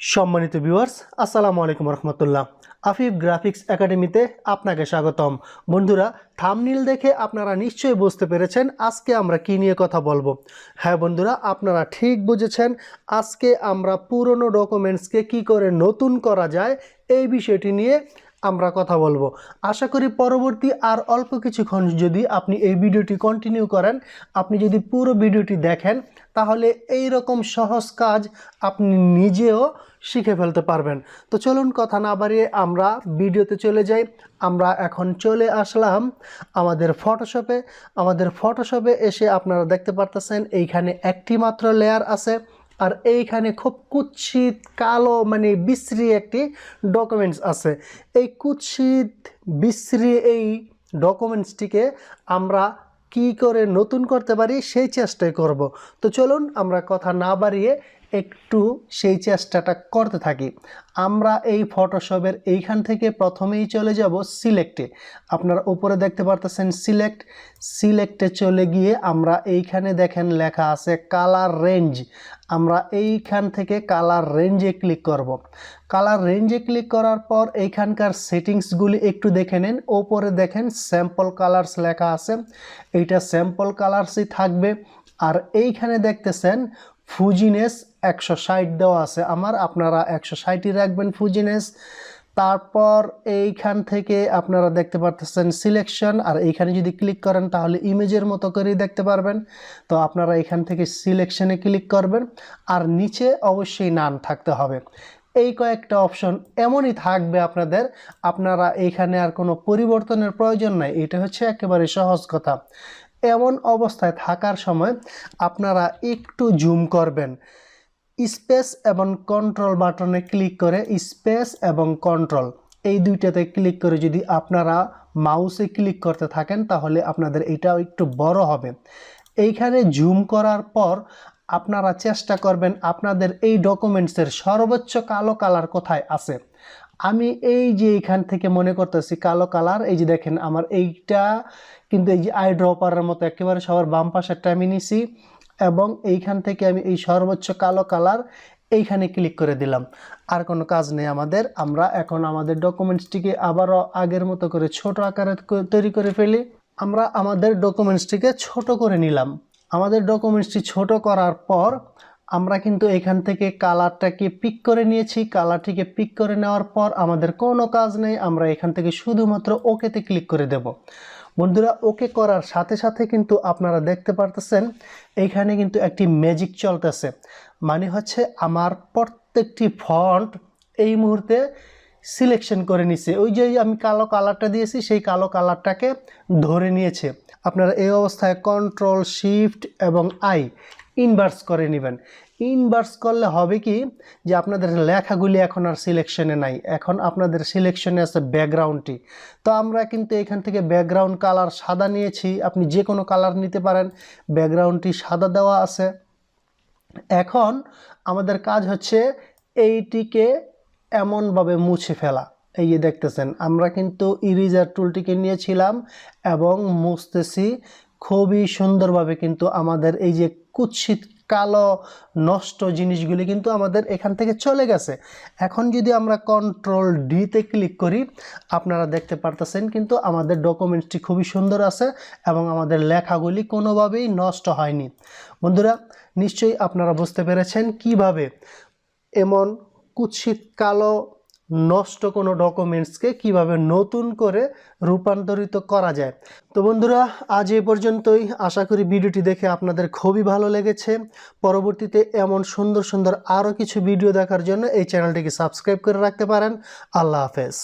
সম্মানিত ভিউয়ার্স, আসসালামু আলাইকুম রহমতুল্লাহ। আফিফ গ্রাফিক্স একাডেমিতে আপনাকে স্বাগতম। বন্ধুরা, থাম্বনেইল দেখে আপনারা নিশ্চয়ই বুঝতে পেরেছেন আজকে আমরা কি নিয়ে কথা বলবো। হ্যাঁ বন্ধুরা, আপনারা ঠিক বুঝেছেন। আজকে আমরা পুরনো ডকুমেন্টসকে কি করে নতুন করা যায় এই বিষয়টি নিয়ে আমরা কথা বলবো। আশা করি পরবর্তী আর অল্প কিছুক্ষণ যদি আপনি এই ভিডিওটি কন্টিনিউ করেন, আপনি যদি পুরো ভিডিওটি দেখেন, তাহলে এই রকম সহজ কাজ আপনি নিজেও শিখে ফেলতে পারবেন। তো চলুন কথা না বাড়িয়ে আমরা ভিডিওতে চলে যাই। আমরা এখন চলে আসলাম আমাদের ফটোশপে এসে আপনারা দেখতে পারতেছেন এইখানে একটি মাত্র লেয়ার আছে, আর এইখানে খুব কুৎসিত কালো বিশ্রী একটি ডকুমেন্টস আছে। এই কুৎসিত বিশ্রী এই ডকুমেন্টসটিকে আমরা কি করে নতুন করতে পারি সেই চেষ্টাই করব। তো চলুন আমরা কথা না বাড়িয়ে একটু সেই চেষ্টাটা করতে থাকি। আমরা এই ফটোশপের এইখান থেকে প্রথমেই চলে যাব সিলেক্টে। আপনারা উপরে দেখতে পারতেছেন সিলেক্টে চলে গিয়ে আমরা এইখানে দেখেন লেখা আছে কালার রেঞ্জ। আমরা এইখান থেকে কালার রেঞ্জে ক্লিক করব। কালার রেঞ্জে ক্লিক করার পর এইখানকার সেটিংসগুলি একটু দেখে নেন। ওপরে দেখেন স্যাম্পল কালার্স লেখা আছে, এইটা স্যাম্পল কালার্সই থাকবে। আর এইখানে দেখতেছেন ফুজিনেস 160 দেওয়া আছে আমার, আপনারা 160ই রাখবেন ফুজিনেস। তারপর এইখান থেকে আপনারা দেখতে পারতেছেন সিলেকশন, আর এইখানে যদি ক্লিক করেন তাহলে ইমেজের মতো করেই দেখতে পারবেন। তো আপনারা এখান থেকে সিলেকশনে ক্লিক করবেন, আর নিচে অবশ্যই নান থাকতে হবে। এই কয়েকটা অপশন এমনই থাকবে আপনারা এইখানে আর কোনো পরিবর্তনের প্রয়োজন নাই। এটা হচ্ছে একেবারে সহজ কথা। এমন অবস্থায় থাকার সময় আপনারা একটু জুম করবেন। স্পেস এবং কন্ট্রোল বাটনে ক্লিক করে, স্পেস এবং কন্ট্রোল এই দুইটাতে ক্লিক করে যদি আপনারা মাউসে ক্লিক করতে থাকেন তাহলে আপনাদের এটাও একটু বড় হবে। এইখানে জুম করার পর আপনারা চেষ্টা করবেন আপনাদের এই ডকুমেন্টসের সর্বোচ্চ কালো কালার কোথায় আছে। আমি এই যে এইখান থেকে মনে করতেছি কালো কালার, এই যে দেখেন আমার এইটা কিন্তু এই যে আই ড্রপারের মতো একেবারে সবার বাম পাশেরটা আমি নিছি, এবং এইখান থেকে আমি এই সর্বোচ্চ কালো কালার এইখানে ক্লিক করে দিলাম। আর কোনো কাজ নেই আমাদের। আমরা এখন আমাদের ডকুমেন্টসটিকে আবারও আগের মতো করে ছোট আকারে তৈরি করে ফেলি। আমরা আমাদের ডকুমেন্টসটিকে ছোট করে নিলাম। আমাদের ডকুমেন্টসটি ছোট করার পর আমরা কিন্তু এখান থেকে কালারটাকে পিক করে নিয়েছি। কালারটিকে পিক করে নেওয়ার পর আমাদের কোনো কাজ নেই, আমরা এখান থেকে শুধুমাত্র ওকেতে ক্লিক করে দেব। বন্ধুরা, ওকে করার সাথে সাথে কিন্তু আপনারা দেখতে পারতেছেন এইখানে কিন্তু একটি ম্যাজিক চলতেছে। মানে হচ্ছে আমার প্রত্যেকটি ফন্ট এই মুহূর্তে সিলেকশন করে নিছে। ওই যে আমি কালো কালারটা দিয়েছি সেই কালো কালারটাকে ধরে নিয়েছে। আপনারা এই অবস্থায় কন্ট্রোল শিফট এবং আই ইনভার্স করে নেবেন। ইনভার্স করলে হবে কি যে আপনাদের লেখাগুলি এখন আর সিলেকশনে নাই, এখন আপনাদের সিলেকশনে আছে ব্যাকগ্রাউন্ডটি। তো আমরা কিন্তু এখান থেকে ব্যাকগ্রাউন্ড কালার সাদা নিয়েছি, আপনি যে কোনো কালার নিতে পারেন। ব্যাকগ্রাউন্ডটি সাদা দেওয়া আছে। এখন আমাদের কাজ হচ্ছে এইটিকে এমনভাবে মুছে ফেলা। এই যে দেখতেছেন আমরা কিন্তু ইরেজার টুলটিকে নিয়েছিলাম এবং মুছতেছি খুবই সুন্দরভাবে। কিন্তু আমাদের এই যে কুৎসিত কালো নষ্ট জিনিসগুলি কিন্তু আমাদের এখান থেকে চলে গেছে। এখন যদি আমরা কন্ট্রোল ডিতে ক্লিক করি, আপনারা দেখতে পারতেছেন কিন্তু আমাদের ডকুমেন্টসটি খুবই সুন্দর আছে এবং আমাদের লেখাগুলি কোনোভাবেই নষ্ট হয়নি। বন্ধুরা, নিশ্চয়ই আপনারা বুঝতে পেরেছেন কিভাবে এমন কুৎসিত কালো নষ্ট কোনো ডকুমেন্টসকে কিভাবে নতুন করে রূপান্তরিত করা যায়। তো বন্ধুরা, আজ এই পর্যন্তই। আশা করি ভিডিওটি দেখে আপনাদের খুবই ভালো লেগেছে। পরবর্তীতে এমন সুন্দর সুন্দর আরও কিছু ভিডিও দেখার জন্য এই চ্যানেলটিকে সাবস্ক্রাইব করে রাখতে পারেন। আল্লাহ হাফেজ।